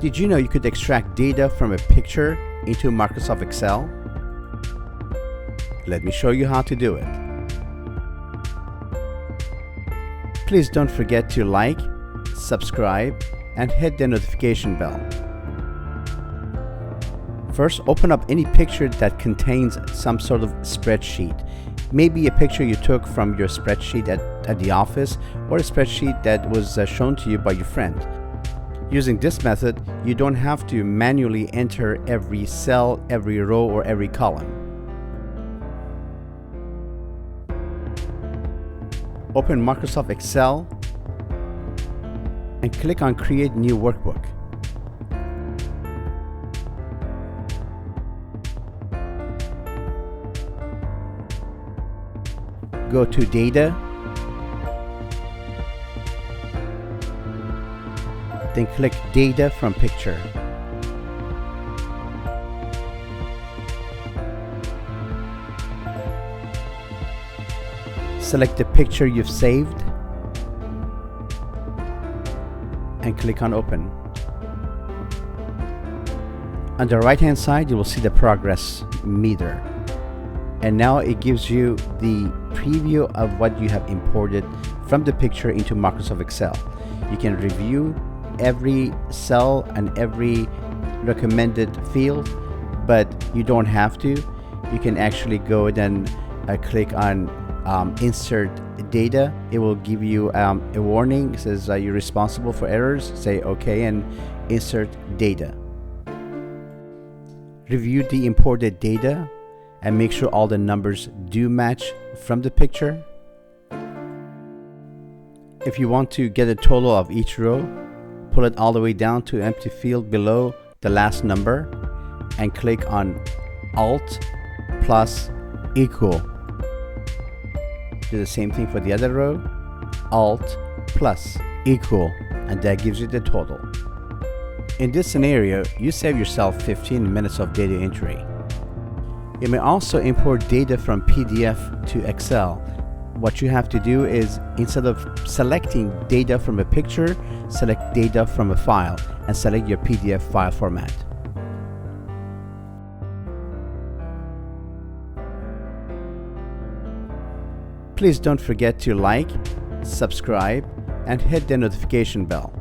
Did you know you could extract data from a picture into Microsoft Excel? Let me show you how to do it. Please don't forget to like, subscribe, and hit the notification bell. First, open up any picture that contains some sort of spreadsheet. Maybe a picture you took from your spreadsheet at the office, or a spreadsheet that was shown to you by your friend. Using this method, you don't have to manually enter every cell, every row, or every column. Open Microsoft Excel and click on Create New Workbook. Go to Data, then click Data from Picture. Select the picture you've saved and click on Open. On the right hand side, you will see the progress meter. And now it gives you the preview of what you have imported from the picture into Microsoft Excel. You can review every cell and every recommended field, but you don't have to. You can actually go and click on Insert Data. It will give you a warning. It says you're responsible for errors. Say OK and Insert Data. Review the imported data and make sure all the numbers do match from the picture. If you want to get a total of each row, pull it all the way down to an empty field below the last number and click on Alt plus equal. Do the same thing for the other row, Alt plus equal, and that gives you the total. In this scenario, you save yourself 15 minutes of data entry. You may also import data from PDF to Excel. What you have to do is, instead of selecting data from a picture, select data from a file and select your PDF file format. Please don't forget to like, subscribe, and hit the notification bell.